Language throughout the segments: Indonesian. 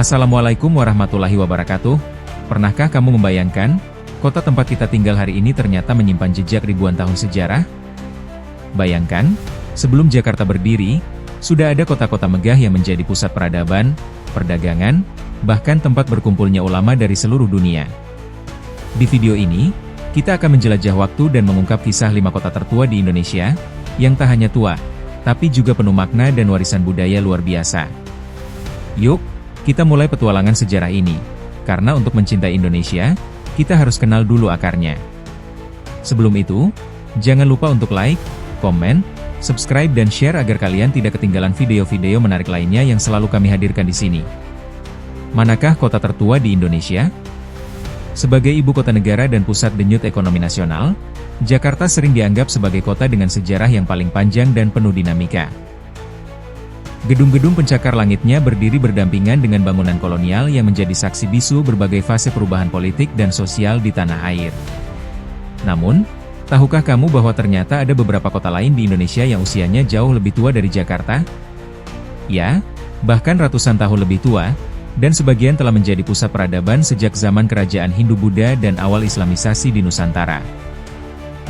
Assalamualaikum warahmatullahi wabarakatuh. Pernahkah kamu membayangkan, kota tempat kita tinggal hari ini ternyata menyimpan jejak ribuan tahun sejarah? Bayangkan, sebelum Jakarta berdiri, sudah ada kota-kota megah yang menjadi pusat peradaban, perdagangan, bahkan tempat berkumpulnya ulama dari seluruh dunia. Di video ini, kita akan menjelajah waktu dan mengungkap kisah 5 kota tertua di Indonesia, yang tak hanya tua, tapi juga penuh makna dan warisan budaya luar biasa. Yuk, kita mulai petualangan sejarah ini, karena untuk mencintai Indonesia, kita harus kenal dulu akarnya. Sebelum itu, jangan lupa untuk like, komen, subscribe dan share agar kalian tidak ketinggalan video-video menarik lainnya yang selalu kami hadirkan di sini. Manakah kota tertua di Indonesia? Sebagai ibu kota negara dan pusat denyut ekonomi nasional, Jakarta sering dianggap sebagai kota dengan sejarah yang paling panjang dan penuh dinamika. Gedung-gedung pencakar langitnya berdiri berdampingan dengan bangunan kolonial yang menjadi saksi bisu berbagai fase perubahan politik dan sosial di tanah air. Namun, tahukah kamu bahwa ternyata ada beberapa kota lain di Indonesia yang usianya jauh lebih tua dari Jakarta? Ya, bahkan ratusan tahun lebih tua, dan sebagian telah menjadi pusat peradaban sejak zaman kerajaan Hindu-Buddha dan awal Islamisasi di Nusantara.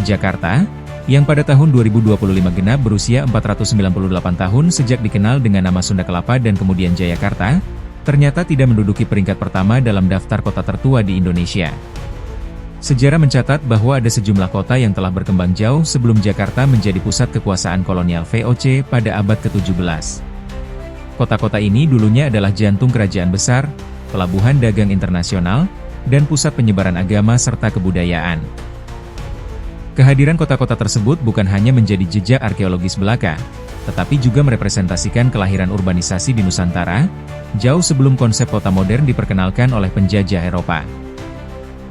Jakarta, yang pada tahun 2025 genap berusia 498 tahun sejak dikenal dengan nama Sunda Kelapa dan kemudian Jayakarta, ternyata tidak menduduki peringkat pertama dalam daftar kota tertua di Indonesia. Sejarah mencatat bahwa ada sejumlah kota yang telah berkembang jauh sebelum Jakarta menjadi pusat kekuasaan kolonial VOC pada abad ke-17. Kota-kota ini dulunya adalah jantung kerajaan besar, pelabuhan dagang internasional, dan pusat penyebaran agama serta kebudayaan. Kehadiran kota-kota tersebut bukan hanya menjadi jejak arkeologis belaka, tetapi juga merepresentasikan kelahiran urbanisasi di Nusantara, jauh sebelum konsep kota modern diperkenalkan oleh penjajah Eropa.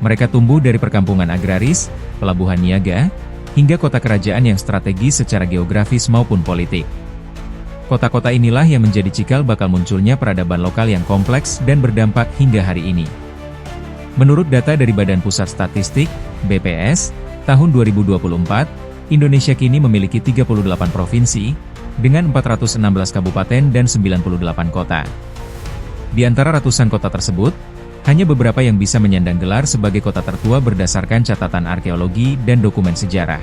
Mereka tumbuh dari perkampungan agraris, pelabuhan niaga, hingga kota kerajaan yang strategis secara geografis maupun politik. Kota-kota inilah yang menjadi cikal bakal munculnya peradaban lokal yang kompleks dan berdampak hingga hari ini. Menurut data dari Badan Pusat Statistik, BPS, tahun 2024, Indonesia kini memiliki 38 provinsi, dengan 416 kabupaten dan 98 kota. Di antara ratusan kota tersebut, hanya beberapa yang bisa menyandang gelar sebagai kota tertua berdasarkan catatan arkeologi dan dokumen sejarah.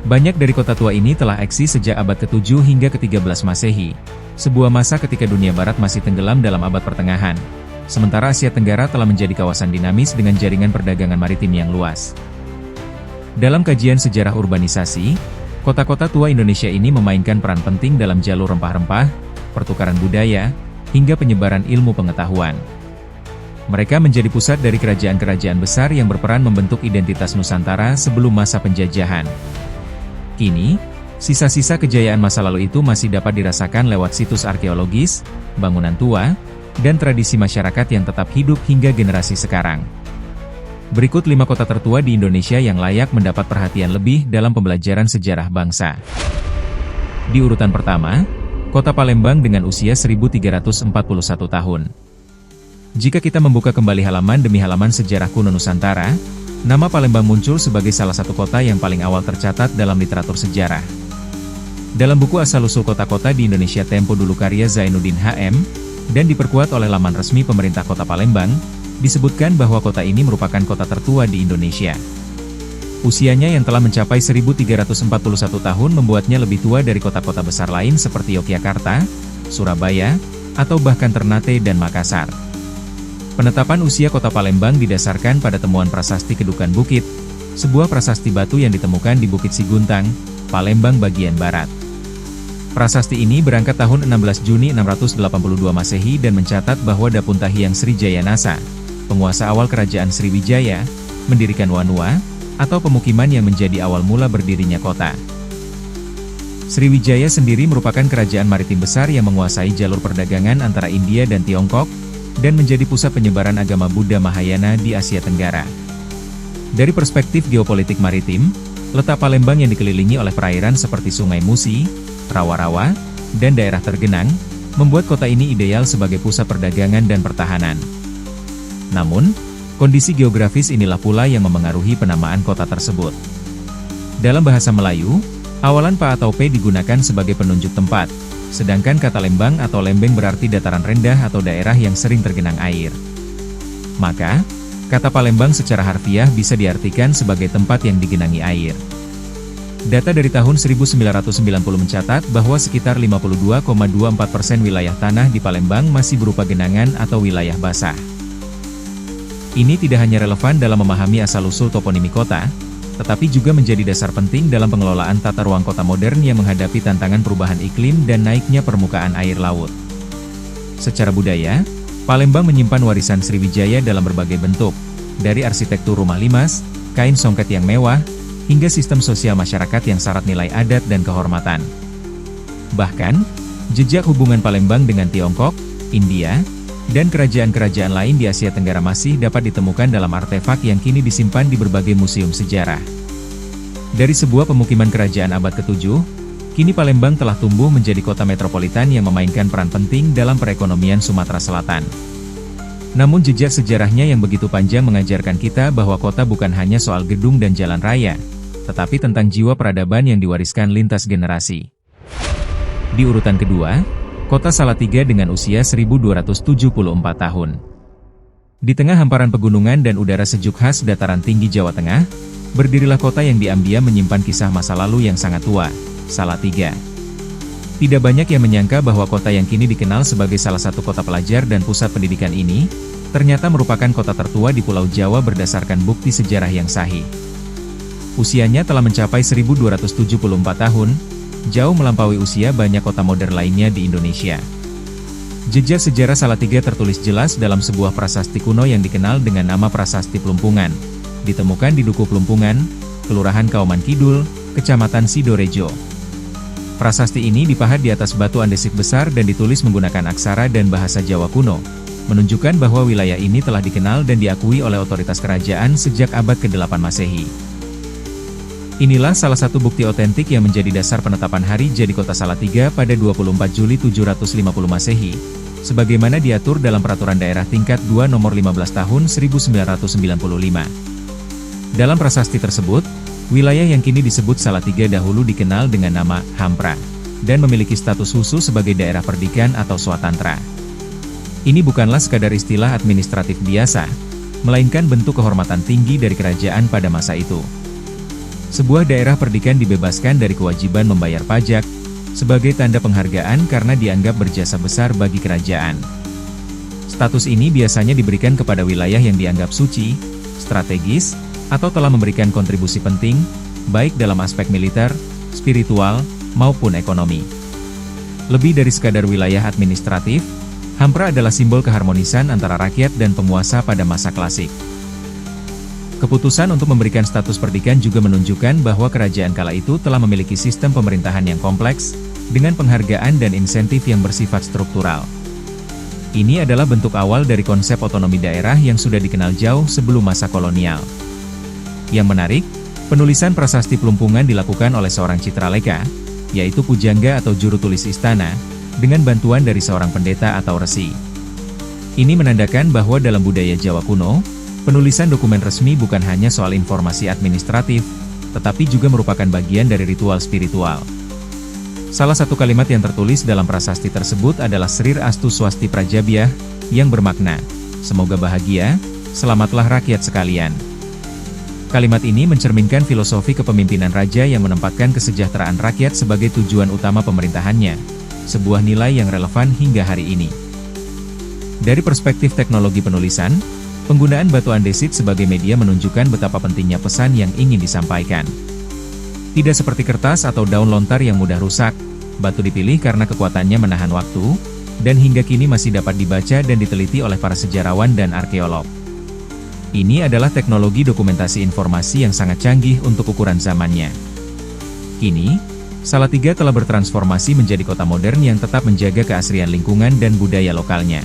Banyak dari kota tua ini telah eksis sejak abad ke-7 hingga ke-13 Masehi, sebuah masa ketika dunia barat masih tenggelam dalam abad pertengahan, sementara Asia Tenggara telah menjadi kawasan dinamis dengan jaringan perdagangan maritim yang luas. Dalam kajian sejarah urbanisasi, kota-kota tua Indonesia ini memainkan peran penting dalam jalur rempah-rempah, pertukaran budaya, hingga penyebaran ilmu pengetahuan. Mereka menjadi pusat dari kerajaan-kerajaan besar yang berperan membentuk identitas Nusantara sebelum masa penjajahan. Kini, sisa-sisa kejayaan masa lalu itu masih dapat dirasakan lewat situs arkeologis, bangunan tua, dan tradisi masyarakat yang tetap hidup hingga generasi sekarang. Berikut 5 kota tertua di Indonesia yang layak mendapat perhatian lebih dalam pembelajaran sejarah bangsa. Di urutan pertama, Kota Palembang dengan usia 1341 tahun. Jika kita membuka kembali halaman demi halaman sejarah kuno Nusantara, nama Palembang muncul sebagai salah satu kota yang paling awal tercatat dalam literatur sejarah. Dalam buku Asal-usul Kota-kota di Indonesia Tempo Dulu karya Zainuddin HM, dan diperkuat oleh laman resmi pemerintah Kota Palembang, disebutkan bahwa kota ini merupakan kota tertua di Indonesia. Usianya yang telah mencapai 1341 tahun membuatnya lebih tua dari kota-kota besar lain seperti Yogyakarta, Surabaya, atau bahkan Ternate dan Makassar. Penetapan usia kota Palembang didasarkan pada temuan prasasti Kedukan Bukit, sebuah prasasti batu yang ditemukan di Bukit Siguntang, Palembang bagian barat. Prasasti ini berangkat tahun 16 Juni 682 Masehi dan mencatat bahwa Dapunta Hyang Srijayanasa, penguasa awal kerajaan Sriwijaya, mendirikan Wanua, atau pemukiman yang menjadi awal mula berdirinya kota. Sriwijaya sendiri merupakan kerajaan maritim besar yang menguasai jalur perdagangan antara India dan Tiongkok, dan menjadi pusat penyebaran agama Buddha Mahayana di Asia Tenggara. Dari perspektif geopolitik maritim, letak Palembang yang dikelilingi oleh perairan seperti Sungai Musi, rawa-rawa, dan daerah tergenang, membuat kota ini ideal sebagai pusat perdagangan dan pertahanan. Namun, kondisi geografis inilah pula yang memengaruhi penamaan kota tersebut. Dalam bahasa Melayu, awalan pa atau p digunakan sebagai penunjuk tempat, sedangkan kata lembang atau lembeng berarti dataran rendah atau daerah yang sering tergenang air. Maka, kata Palembang secara harfiah bisa diartikan sebagai tempat yang digenangi air. Data dari tahun 1990 mencatat bahwa sekitar 52,24% wilayah tanah di Palembang masih berupa genangan atau wilayah basah. Ini tidak hanya relevan dalam memahami asal-usul toponimi kota, tetapi juga menjadi dasar penting dalam pengelolaan tata ruang kota modern yang menghadapi tantangan perubahan iklim dan naiknya permukaan air laut. Secara budaya, Palembang menyimpan warisan Sriwijaya dalam berbagai bentuk, dari arsitektur rumah limas, kain songket yang mewah, hingga sistem sosial masyarakat yang syarat nilai adat dan kehormatan. Bahkan, jejak hubungan Palembang dengan Tiongkok, India, dan kerajaan-kerajaan lain di Asia Tenggara masih dapat ditemukan dalam artefak yang kini disimpan di berbagai museum sejarah. Dari sebuah pemukiman kerajaan abad ke-7, kini Palembang telah tumbuh menjadi kota metropolitan yang memainkan peran penting dalam perekonomian Sumatera Selatan. Namun jejak sejarahnya yang begitu panjang mengajarkan kita bahwa kota bukan hanya soal gedung dan jalan raya, tetapi tentang jiwa peradaban yang diwariskan lintas generasi. Di urutan kedua, Kota Salatiga dengan usia 1274 tahun. Di tengah hamparan pegunungan dan udara sejuk khas dataran tinggi Jawa Tengah, berdirilah kota yang diam-diam menyimpan kisah masa lalu yang sangat tua, Salatiga. Tidak banyak yang menyangka bahwa kota yang kini dikenal sebagai salah satu kota pelajar dan pusat pendidikan ini, ternyata merupakan kota tertua di Pulau Jawa berdasarkan bukti sejarah yang sahih. Usianya telah mencapai 1274 tahun, jauh melampaui usia banyak kota modern lainnya di Indonesia. Jejak sejarah Salatiga tertulis jelas dalam sebuah prasasti kuno yang dikenal dengan nama Prasasti Plumpungan, ditemukan di Duku Plumpungan, Kelurahan Kauman Kidul, Kecamatan Sidorejo. Prasasti ini dipahat di atas batu andesit besar dan ditulis menggunakan aksara dan bahasa Jawa kuno, menunjukkan bahwa wilayah ini telah dikenal dan diakui oleh otoritas kerajaan sejak abad ke-8 Masehi. Inilah salah satu bukti otentik yang menjadi dasar penetapan hari jadi kota Salatiga pada 24 Juli 750 Masehi, sebagaimana diatur dalam Peraturan Daerah Tingkat 2 Nomor 15 Tahun 1995. Dalam prasasti tersebut, wilayah yang kini disebut Salatiga dahulu dikenal dengan nama Hampra, dan memiliki status khusus sebagai daerah perdikan atau swatantra. Ini bukanlah sekadar istilah administratif biasa, melainkan bentuk kehormatan tinggi dari kerajaan pada masa itu. Sebuah daerah perdikan dibebaskan dari kewajiban membayar pajak, sebagai tanda penghargaan karena dianggap berjasa besar bagi kerajaan. Status ini biasanya diberikan kepada wilayah yang dianggap suci, strategis, atau telah memberikan kontribusi penting, baik dalam aspek militer, spiritual, maupun ekonomi. Lebih dari sekadar wilayah administratif, Hampra adalah simbol keharmonisan antara rakyat dan penguasa pada masa klasik. Keputusan untuk memberikan status perdikan juga menunjukkan bahwa kerajaan kala itu telah memiliki sistem pemerintahan yang kompleks, dengan penghargaan dan insentif yang bersifat struktural. Ini adalah bentuk awal dari konsep otonomi daerah yang sudah dikenal jauh sebelum masa kolonial. Yang menarik, penulisan prasasti Plumpungan dilakukan oleh seorang citraleka, yaitu pujangga atau juru tulis istana, dengan bantuan dari seorang pendeta atau resi. Ini menandakan bahwa dalam budaya Jawa kuno, penulisan dokumen resmi bukan hanya soal informasi administratif, tetapi juga merupakan bagian dari ritual spiritual. Salah satu kalimat yang tertulis dalam prasasti tersebut adalah Srir Astu Swasti Prajabyah, yang bermakna, semoga bahagia, selamatlah rakyat sekalian. Kalimat ini mencerminkan filosofi kepemimpinan raja yang menempatkan kesejahteraan rakyat sebagai tujuan utama pemerintahannya, sebuah nilai yang relevan hingga hari ini. Dari perspektif teknologi penulisan, penggunaan batu andesit sebagai media menunjukkan betapa pentingnya pesan yang ingin disampaikan. Tidak seperti kertas atau daun lontar yang mudah rusak, batu dipilih karena kekuatannya menahan waktu, dan hingga kini masih dapat dibaca dan diteliti oleh para sejarawan dan arkeolog. Ini adalah teknologi dokumentasi informasi yang sangat canggih untuk ukuran zamannya. Kini, Salatiga telah bertransformasi menjadi kota modern yang tetap menjaga keasrian lingkungan dan budaya lokalnya.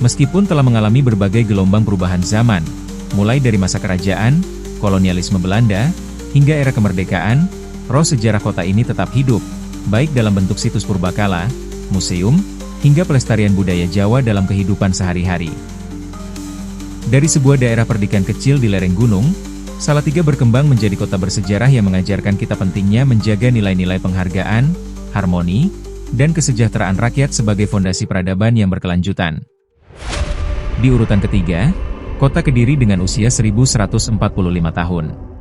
Meskipun telah mengalami berbagai gelombang perubahan zaman, mulai dari masa kerajaan, kolonialisme Belanda, hingga era kemerdekaan, roh sejarah kota ini tetap hidup, baik dalam bentuk situs purbakala, museum, hingga pelestarian budaya Jawa dalam kehidupan sehari-hari. Dari sebuah daerah perdikan kecil di lereng gunung, Salatiga berkembang menjadi kota bersejarah yang mengajarkan kita pentingnya menjaga nilai-nilai penghargaan, harmoni, dan kesejahteraan rakyat sebagai fondasi peradaban yang berkelanjutan. Di urutan ketiga, Kota Kediri dengan usia 1145 tahun.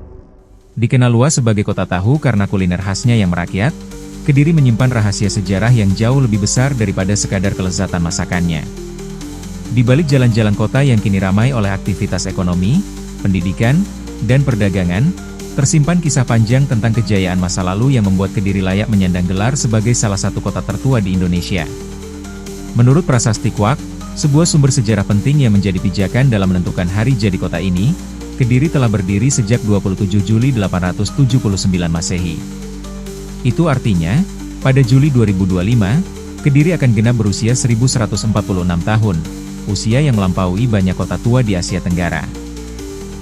Dikenal luas sebagai kota tahu karena kuliner khasnya yang merakyat, Kediri menyimpan rahasia sejarah yang jauh lebih besar daripada sekadar kelezatan masakannya. Di balik jalan-jalan kota yang kini ramai oleh aktivitas ekonomi, pendidikan, dan perdagangan, tersimpan kisah panjang tentang kejayaan masa lalu yang membuat Kediri layak menyandang gelar sebagai salah satu kota tertua di Indonesia. Menurut Prasasti Kuak, sebuah sumber sejarah penting yang menjadi pijakan dalam menentukan hari jadi kota ini, Kediri telah berdiri sejak 27 Juli 879 Masehi. Itu artinya, pada Juli 2025, Kediri akan genap berusia 1146 tahun, usia yang melampaui banyak kota tua di Asia Tenggara.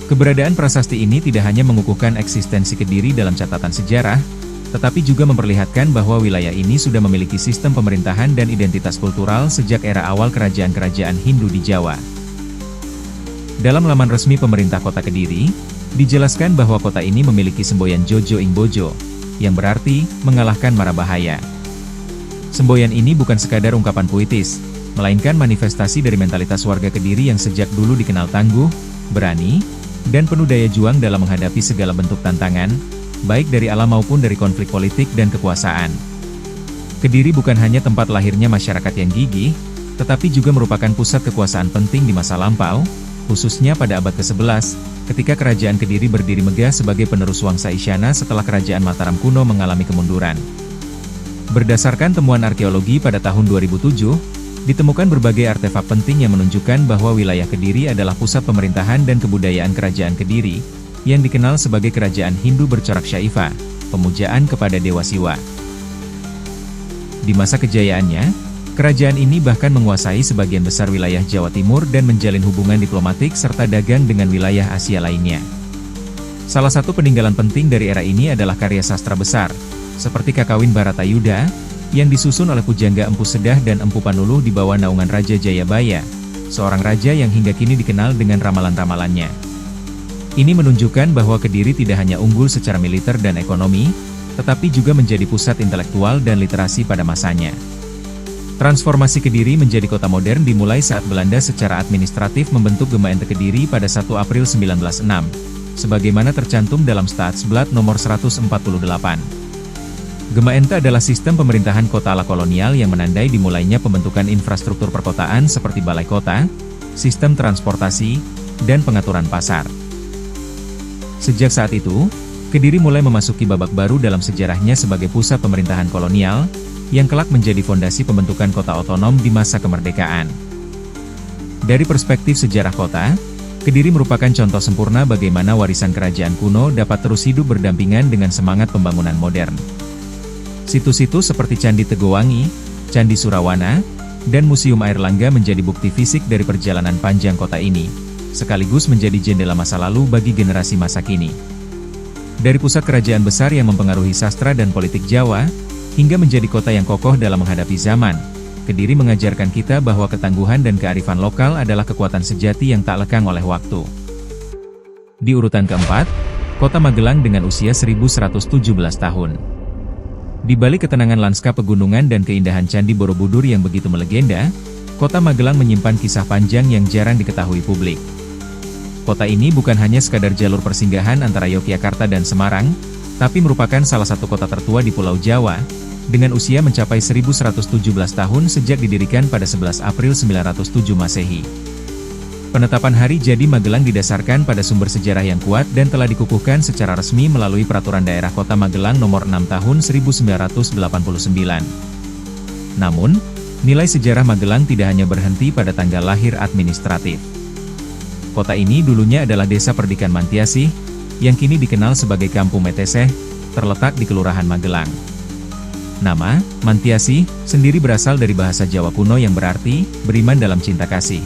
Keberadaan prasasti ini tidak hanya mengukuhkan eksistensi Kediri dalam catatan sejarah, tetapi juga memperlihatkan bahwa wilayah ini sudah memiliki sistem pemerintahan dan identitas kultural sejak era awal kerajaan-kerajaan Hindu di Jawa. Dalam laman resmi pemerintah Kota Kediri, dijelaskan bahwa kota ini memiliki semboyan Jojo ing Bojo, yang berarti mengalahkan mara bahaya. Semboyan ini bukan sekadar ungkapan puitis, melainkan manifestasi dari mentalitas warga Kediri yang sejak dulu dikenal tangguh, berani, dan penuh daya juang dalam menghadapi segala bentuk tantangan, baik dari alam maupun dari konflik politik dan kekuasaan. Kediri bukan hanya tempat lahirnya masyarakat yang gigih, tetapi juga merupakan pusat kekuasaan penting di masa lampau, khususnya pada abad ke-11, ketika kerajaan Kediri berdiri megah sebagai penerus Wangsa Isyana setelah kerajaan Mataram kuno mengalami kemunduran. Berdasarkan temuan arkeologi pada tahun 2007, ditemukan berbagai artefak penting yang menunjukkan bahwa wilayah Kediri adalah pusat pemerintahan dan kebudayaan kerajaan Kediri, yang dikenal sebagai kerajaan Hindu bercorak Syaifa, pemujaan kepada Dewa Siwa. Di masa kejayaannya, kerajaan ini bahkan menguasai sebagian besar wilayah Jawa Timur dan menjalin hubungan diplomatik serta dagang dengan wilayah Asia lainnya. Salah satu peninggalan penting dari era ini adalah karya sastra besar, seperti Kakawin Baratayuda, yang disusun oleh Pujangga Empu Sedah dan Empu Panuluh di bawah naungan Raja Jayabaya, seorang raja yang hingga kini dikenal dengan ramalan-ramalannya. Ini menunjukkan bahwa Kediri tidak hanya unggul secara militer dan ekonomi, tetapi juga menjadi pusat intelektual dan literasi pada masanya. Transformasi Kediri menjadi kota modern dimulai saat Belanda secara administratif membentuk Gemeente Kediri pada 1 April 1906, sebagaimana tercantum dalam Staatsblad nomor 148. Gemeente adalah sistem pemerintahan kota ala kolonial yang menandai dimulainya pembentukan infrastruktur perkotaan seperti balai kota, sistem transportasi, dan pengaturan pasar. Sejak saat itu, Kediri mulai memasuki babak baru dalam sejarahnya sebagai pusat pemerintahan kolonial, yang kelak menjadi fondasi pembentukan kota otonom di masa kemerdekaan. Dari perspektif sejarah kota, Kediri merupakan contoh sempurna bagaimana warisan kerajaan kuno dapat terus hidup berdampingan dengan semangat pembangunan modern. Situs-situs seperti Candi Tegowangi, Candi Surawana, dan Museum Airlangga menjadi bukti fisik dari perjalanan panjang kota ini, sekaligus menjadi jendela masa lalu bagi generasi masa kini. Dari pusat kerajaan besar yang mempengaruhi sastra dan politik Jawa, hingga menjadi kota yang kokoh dalam menghadapi zaman, Kediri mengajarkan kita bahwa ketangguhan dan kearifan lokal adalah kekuatan sejati yang tak lekang oleh waktu. Di urutan keempat, Kota Magelang dengan usia 1117 tahun. Di balik ketenangan lanskap pegunungan dan keindahan Candi Borobudur yang begitu melegenda, Kota Magelang menyimpan kisah panjang yang jarang diketahui publik. Kota ini bukan hanya sekadar jalur persinggahan antara Yogyakarta dan Semarang, tapi merupakan salah satu kota tertua di Pulau Jawa, dengan usia mencapai 1117 tahun sejak didirikan pada 11 April 907 Masehi. Penetapan hari jadi Magelang didasarkan pada sumber sejarah yang kuat dan telah dikukuhkan secara resmi melalui Peraturan Daerah Kota Magelang Nomor 6 Tahun 1989. Namun, nilai sejarah Magelang tidak hanya berhenti pada tanggal lahir administratif. Kota ini dulunya adalah Desa Perdikan Mantiasih, yang kini dikenal sebagai Kampung Meteseh, terletak di Kelurahan Magelang. Nama, Mantiasih, sendiri berasal dari bahasa Jawa kuno yang berarti, beriman dalam cinta kasih.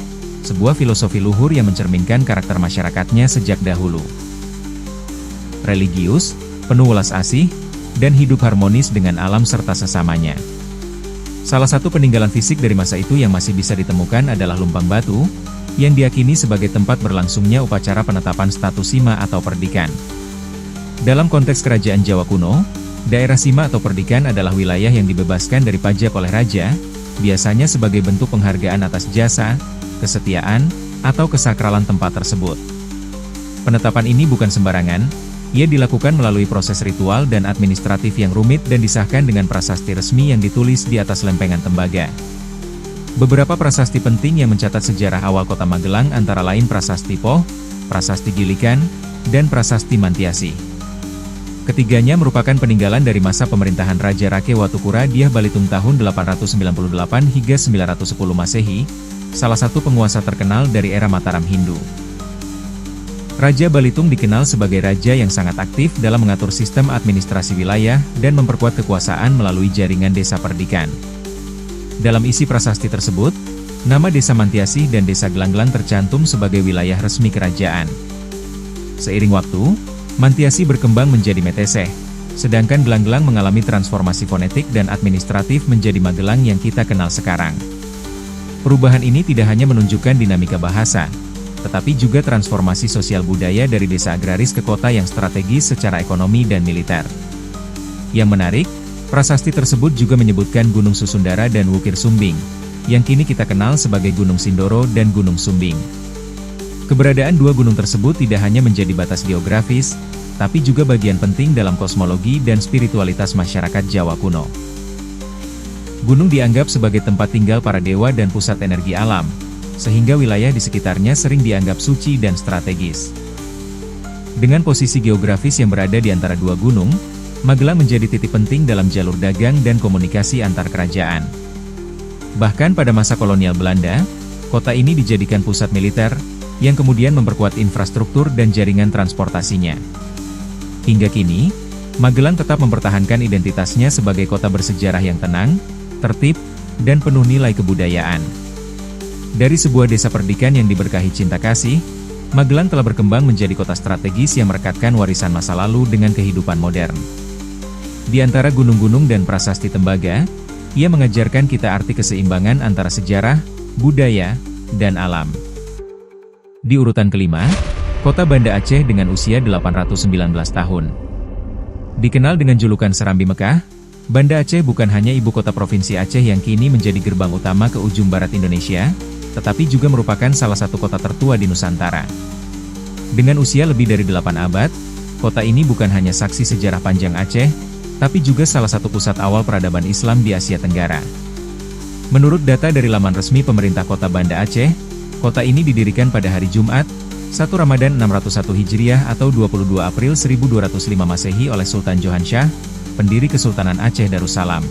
Sebuah filosofi luhur yang mencerminkan karakter masyarakatnya sejak dahulu. Religius, penuh welas asih, dan hidup harmonis dengan alam serta sesamanya. Salah satu peninggalan fisik dari masa itu yang masih bisa ditemukan adalah lumpang batu, yang diyakini sebagai tempat berlangsungnya upacara penetapan status sima atau perdikan. Dalam konteks kerajaan Jawa kuno, Daerah Sima atau Perdikan adalah wilayah yang dibebaskan dari pajak oleh raja, biasanya sebagai bentuk penghargaan atas jasa, kesetiaan, atau kesakralan tempat tersebut. Penetapan ini bukan sembarangan, ia dilakukan melalui proses ritual dan administratif yang rumit dan disahkan dengan prasasti resmi yang ditulis di atas lempengan tembaga. Beberapa prasasti penting yang mencatat sejarah awal kota Magelang antara lain Prasasti Poh, Prasasti Gilikan, dan Prasasti Mantiasi. Ketiganya merupakan peninggalan dari masa pemerintahan Raja Rake Watukura Dyah Balitung tahun 898 hingga 910 Masehi, salah satu penguasa terkenal dari era Mataram Hindu. Raja Balitung dikenal sebagai raja yang sangat aktif dalam mengatur sistem administrasi wilayah dan memperkuat kekuasaan melalui jaringan desa perdikan. Dalam isi prasasti tersebut, nama Desa Mantiasi dan Desa Gelanggelang tercantum sebagai wilayah resmi kerajaan. Seiring waktu, Mantiasi berkembang menjadi Meteseh, sedangkan Gelanggelang mengalami transformasi fonetik dan administratif menjadi Magelang yang kita kenal sekarang. Perubahan ini tidak hanya menunjukkan dinamika bahasa, tetapi juga transformasi sosial budaya dari desa agraris ke kota yang strategis secara ekonomi dan militer. Yang menarik, prasasti tersebut juga menyebutkan Gunung Susundara dan Wukir Sumbing, yang kini kita kenal sebagai Gunung Sindoro dan Gunung Sumbing. Keberadaan dua gunung tersebut tidak hanya menjadi batas geografis, tapi juga bagian penting dalam kosmologi dan spiritualitas masyarakat Jawa kuno. Gunung dianggap sebagai tempat tinggal para dewa dan pusat energi alam, sehingga wilayah di sekitarnya sering dianggap suci dan strategis. Dengan posisi geografis yang berada di antara dua gunung, Magelang menjadi titik penting dalam jalur dagang dan komunikasi antar kerajaan. Bahkan pada masa kolonial Belanda, kota ini dijadikan pusat militer, yang kemudian memperkuat infrastruktur dan jaringan transportasinya. Hingga kini, Magelang tetap mempertahankan identitasnya sebagai kota bersejarah yang tenang, tertib, dan penuh nilai kebudayaan. Dari sebuah desa perdikan yang diberkahi cinta kasih, Magelang telah berkembang menjadi kota strategis yang merekatkan warisan masa lalu dengan kehidupan modern. Di antara gunung-gunung dan prasasti tembaga, ia mengajarkan kita arti keseimbangan antara sejarah, budaya, dan alam. Di urutan kelima, kota Banda Aceh dengan usia 819 tahun. Dikenal dengan julukan Serambi Mekah, Banda Aceh bukan hanya ibu kota provinsi Aceh yang kini menjadi gerbang utama ke ujung barat Indonesia, tetapi juga merupakan salah satu kota tertua di Nusantara. Dengan usia lebih dari 8 abad, kota ini bukan hanya saksi sejarah panjang Aceh, tapi juga salah satu pusat awal peradaban Islam di Asia Tenggara. Menurut data dari laman resmi pemerintah kota Banda Aceh, kota ini didirikan pada hari Jumat, 1 Ramadan 601 Hijriah atau 22 April 1205 Masehi oleh Sultan Johansyah, pendiri Kesultanan Aceh Darussalam.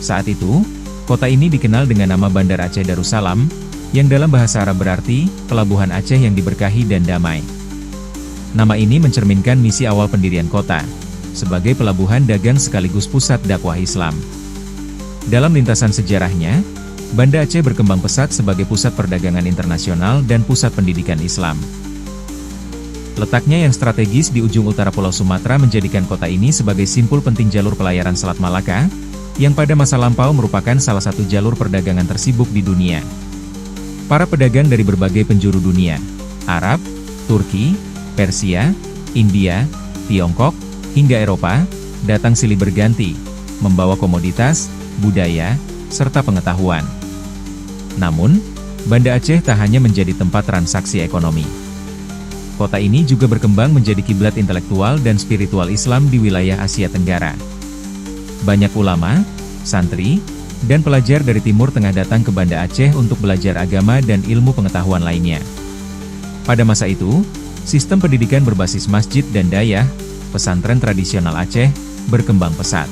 Saat itu, kota ini dikenal dengan nama Bandar Aceh Darussalam, yang dalam bahasa Arab berarti, Pelabuhan Aceh yang diberkahi dan damai. Nama ini mencerminkan misi awal pendirian kota, sebagai pelabuhan dagang sekaligus pusat dakwah Islam. Dalam lintasan sejarahnya, Banda Aceh berkembang pesat sebagai pusat perdagangan internasional dan pusat pendidikan Islam. Letaknya yang strategis di ujung utara Pulau Sumatera menjadikan kota ini sebagai simpul penting jalur pelayaran Selat Malaka, yang pada masa lampau merupakan salah satu jalur perdagangan tersibuk di dunia. Para pedagang dari berbagai penjuru dunia, Arab, Turki, Persia, India, Tiongkok, hingga Eropa, datang silih berganti, membawa komoditas, budaya, serta pengetahuan. Namun, Banda Aceh tak hanya menjadi tempat transaksi ekonomi. Kota ini juga berkembang menjadi kiblat intelektual dan spiritual Islam di wilayah Asia Tenggara. Banyak ulama, santri, dan pelajar dari Timur Tengah datang ke Banda Aceh untuk belajar agama dan ilmu pengetahuan lainnya. Pada masa itu, sistem pendidikan berbasis masjid dan dayah, pesantren tradisional Aceh, berkembang pesat.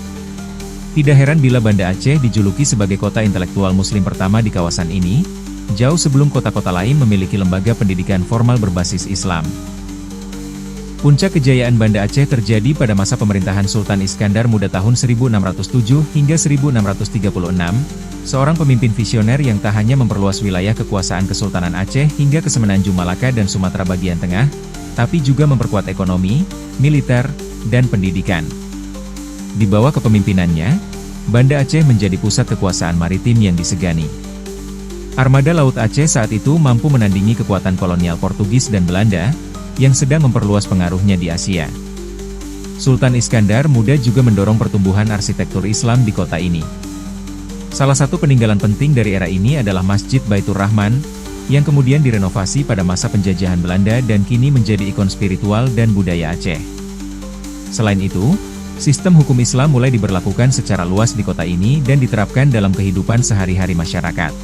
Tidak heran bila Banda Aceh dijuluki sebagai kota intelektual muslim pertama di kawasan ini, jauh sebelum kota-kota lain memiliki lembaga pendidikan formal berbasis Islam. Puncak kejayaan Banda Aceh terjadi pada masa pemerintahan Sultan Iskandar Muda tahun 1607 hingga 1636, seorang pemimpin visioner yang tak hanya memperluas wilayah kekuasaan Kesultanan Aceh hingga ke Semenanjung Malaka dan Sumatera bagian tengah, tapi juga memperkuat ekonomi, militer, dan pendidikan. Di bawah kepemimpinannya, Banda Aceh menjadi pusat kekuasaan maritim yang disegani. Armada Laut Aceh saat itu mampu menandingi kekuatan kolonial Portugis dan Belanda, yang sedang memperluas pengaruhnya di Asia. Sultan Iskandar Muda juga mendorong pertumbuhan arsitektur Islam di kota ini. Salah satu peninggalan penting dari era ini adalah Masjid Baitur Rahman, yang kemudian direnovasi pada masa penjajahan Belanda dan kini menjadi ikon spiritual dan budaya Aceh. Selain itu, sistem hukum Islam mulai diberlakukan secara luas di kota ini dan diterapkan dalam kehidupan sehari-hari masyarakat.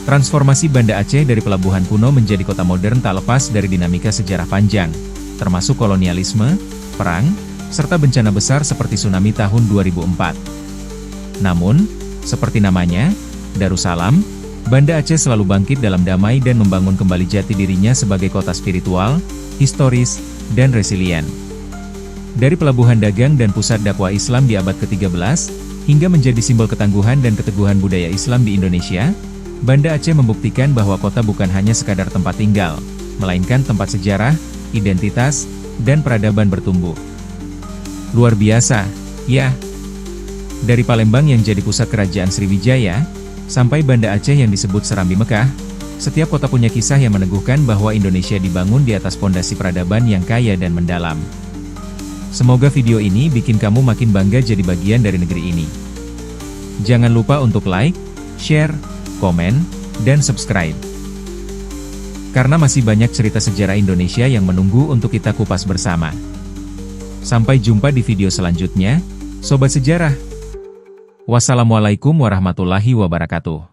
Transformasi Banda Aceh dari pelabuhan kuno menjadi kota modern tak lepas dari dinamika sejarah panjang, termasuk kolonialisme, perang, serta bencana besar seperti tsunami tahun 2004. Namun, seperti namanya, Darussalam, Banda Aceh selalu bangkit dalam damai dan membangun kembali jati dirinya sebagai kota spiritual, historis, dan resilient. Dari pelabuhan dagang dan pusat dakwah Islam di abad ke-13, hingga menjadi simbol ketangguhan dan keteguhan budaya Islam di Indonesia, Banda Aceh membuktikan bahwa kota bukan hanya sekadar tempat tinggal, melainkan tempat sejarah, identitas, dan peradaban bertumbuh. Luar biasa, ya. Dari Palembang yang jadi pusat kerajaan Sriwijaya, sampai Banda Aceh yang disebut Serambi Mekah, setiap kota punya kisah yang meneguhkan bahwa Indonesia dibangun di atas pondasi peradaban yang kaya dan mendalam. Semoga video ini bikin kamu makin bangga jadi bagian dari negeri ini. Jangan lupa untuk like, share, komen, dan subscribe. Karena masih banyak cerita sejarah Indonesia yang menunggu untuk kita kupas bersama. Sampai jumpa di video selanjutnya, Sobat Sejarah. Wassalamualaikum warahmatullahi wabarakatuh.